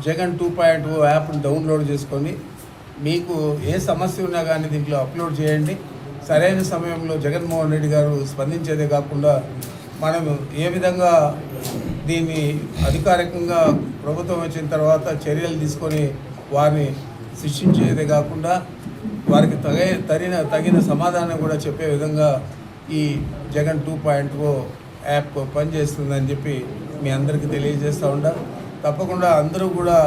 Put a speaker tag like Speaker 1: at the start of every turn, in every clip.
Speaker 1: జగన్ 2.0 యాప్ను డౌన్లోడ్ చేసుకొని మీకు ఏ సమస్య ఉన్నా కానీ దీంట్లో అప్లోడ్ చేయండి. సరైన సమయంలో జగన్మోహన్ రెడ్డి గారు స్పందించేదే కాకుండా మనం ఏ విధంగా దీన్ని అధికారికంగా ప్రభుత్వం వచ్చిన తర్వాత చర్యలు తీసుకొని వారిని శిక్షించేదే కాకుండా వారికి తగిన సమాధానం కూడా చెప్పే విధంగా ఈ జగన్ 2.0 యాప్ పనిచేస్తుందని చెప్పి మీ అందరికీ తెలియజేస్తూ ఉంటారు. తప్పకుండా అందరూ కూడా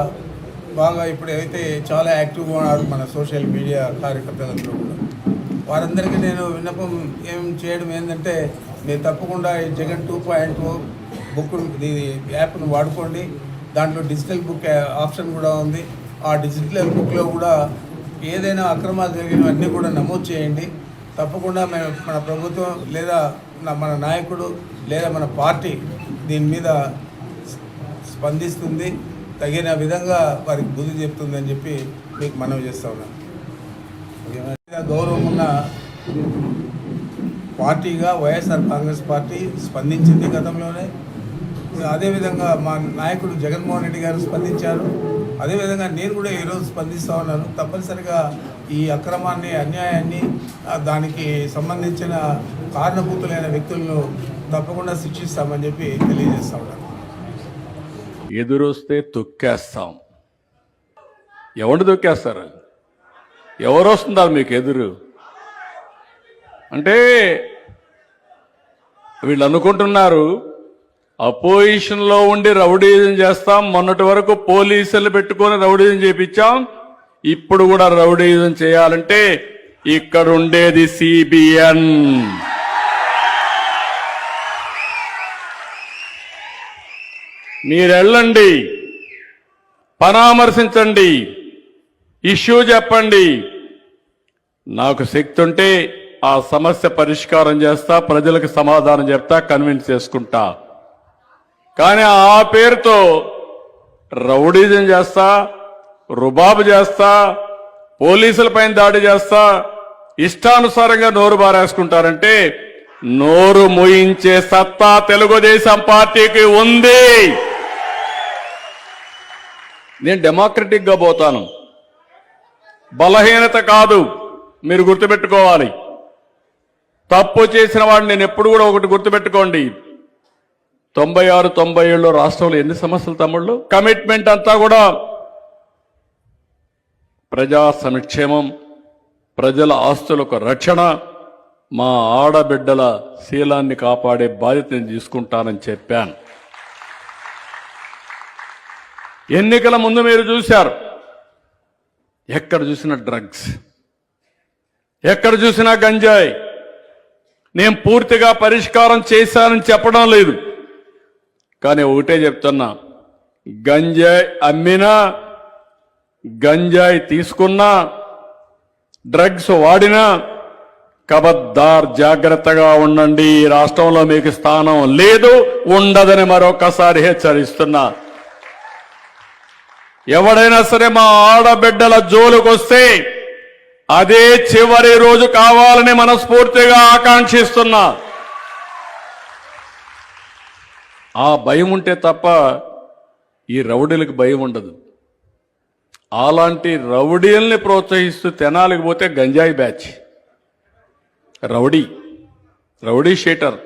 Speaker 1: బాగా ఇప్పుడైతే చాలా యాక్టివ్గా ఉన్నారు మన సోషల్ మీడియా కార్యకర్తలందరూ కూడా. వారందరికీ నేను విన్నపం చేయడం ఏంటంటే మీరు తప్పకుండా ఈ జగన్ 2.0 బుక్ యాప్ను వాడుకోండి. దాంట్లో డిజిటల్ బుక్ ఆప్షన్ కూడా ఉంది. ఆ డిజిటల్ బుక్లో కూడా ఏదైనా అక్రమాలు జరిగినవన్నీ కూడా నమోదు చేయండి. తప్పకుండా మన ప్రభుత్వం లేదా మన నాయకుడు లేదా మన పార్టీ దీని మీద స్పందిస్తుంది, తగిన విధంగా వారికి బుద్ధి చెప్తుందని చెప్పి మీకు మనవి చేస్తూ ఉన్నాను. గౌరవం ఉన్న పార్టీగా వైఎస్ఆర్ కాంగ్రెస్ పార్టీ స్పందించింది గతంలోనే. అదేవిధంగా మా నాయకుడు జగన్మోహన్ రెడ్డి గారు స్పందించారు. అదేవిధంగా నేను కూడా ఈరోజు స్పందిస్తూ ఉన్నాను. తప్పనిసరిగా ఈ అక్రమాన్ని, అన్యాయాన్ని, దానికి సంబంధించిన కారణభూతులైన వ్యక్తులను తప్పకుండా శిక్షిస్తామని చెప్పి తెలియజేస్తా ఉన్నాను.
Speaker 2: ఎదురొస్తే తొక్కేస్తాం. ఎవరు తొక్కేస్తారు? ఎవరు వస్తున్నారు మీకు ఎదురు? అంటే వీళ్ళు అనుకుంటున్నారు అపోజిషన్లో ఉండి రౌడీజం చేస్తాం. మొన్నటి వరకు పోలీసులు పెట్టుకొని రౌడీజం చేపించాం. ఇప్పుడు కూడా రౌడీజం చేయాలంటే ఇక్కడ ఉండేది సిబిఎన్. మీరెళ్ళండి, పరామర్శించండి, ఇష్యూ చెప్పండి. నాకు శక్తి ఉంటే ఆ సమస్య పరిష్కారం చేస్తా, ప్రజలకు సమాధానం చెప్తా, కన్విన్స్ చేసుకుంటా. కానీ ఆ పేరుతో రౌడీజం చేస్తా, రుబాబు చేస్తా, పోలీసులపైన దాడి చేస్తా, ఇష్టానుసారంగా నోరు బారేసుకుంటారంటే నోరు మూయించే సత్తా తెలుగుదేశం పార్టీకి ఉంది. నేను డెమోక్రటిక్ గా పోతాను, బలహీనత కాదు. మీరు గుర్తుపెట్టుకోవాలి. తప్పు చేసిన వాడిని నేను ఎప్పుడు కూడా ఒకటి గుర్తుపెట్టుకోండి, 96-97లో రాష్ట్రంలో ఎన్ని సమస్యలు తమ్ముళ్ళు? కమిట్మెంట్ అంతా కూడా ప్రజా సంక్షేమం, ప్రజల ఆస్తులకు రక్షణ, మా ఆడబిడ్డల శీలాన్ని కాపాడే బాధ్యత నేను తీసుకుంటానని చెప్పాను. ఎన్నికల ముందు మీరు చూశారు, ఎక్కడ చూసినా డ్రగ్స్, ఎక్కడ చూసినా గంజాయి. నేను పూర్తిగా పరిష్కారం చేశానని చెప్పడం లేదు, కానీ ఒకటే చెప్తున్నా, గంజాయి అమ్మినా, గంజాయి తీసుకున్నా, డ్రగ్స్ వాడినా కబద్దార్ జాగ్రత్తగా ఉండండి. ఈ రాష్ట్రంలో మీకు స్థానం లేదు, ఉండదని మరొకసారి హెచ్చరిస్తున్నా. ఎవడైనా సరే మా ఆడబిడ్డల జోలుకొస్తే అదే చివరి రోజు కావాలని మనస్ఫూర్తిగా ఆకాంక్షిస్తున్నా. ఆ భయం ఉంటే తప్ప ఈ రౌడీలకు భయం ఉండదు. అలాంటి రౌడీల్ని ప్రోత్సహిస్తూ తెనాలికి పోతే గంజాయి బ్యాచ్, రౌడీ షీటర్,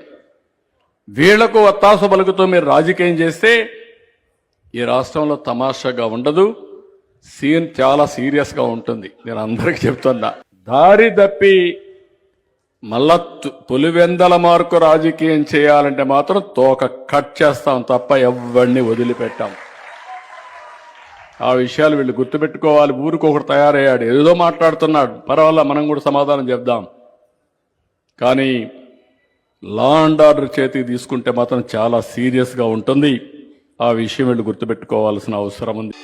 Speaker 2: వీళ్లకు ఒత్తాసు పలుకుతో మీరు రాజకీయం చేస్తే ఈ రాష్ట్రంలో తమాషాగా ఉండదు, సీన్ చాలా సీరియస్గా ఉంటుంది. నేను అందరికీ చెప్తున్నా, దారి తప్పి మళ్ళా పులివెందల మార్కు రాజకీయం చేయాలంటే మాత్రం తోక కట్ చేస్తాం తప్ప ఎవరిని వదిలిపెట్టాం. ఆ విషయాలు వీళ్ళు గుర్తుపెట్టుకోవాలి. ఊరికొకటి తయారయ్యాడు, ఏదో మాట్లాడుతున్నాడు, పర్వాలా మనం కూడా సమాధానం చెప్దాం. కానీ లా అండ్ ఆర్డర్ చేతికి తీసుకుంటే మాత్రం చాలా సీరియస్గా ఉంటుంది. ఆ విషయం వీళ్ళు గుర్తుపెట్టుకోవాల్సిన అవసరం ఉంది.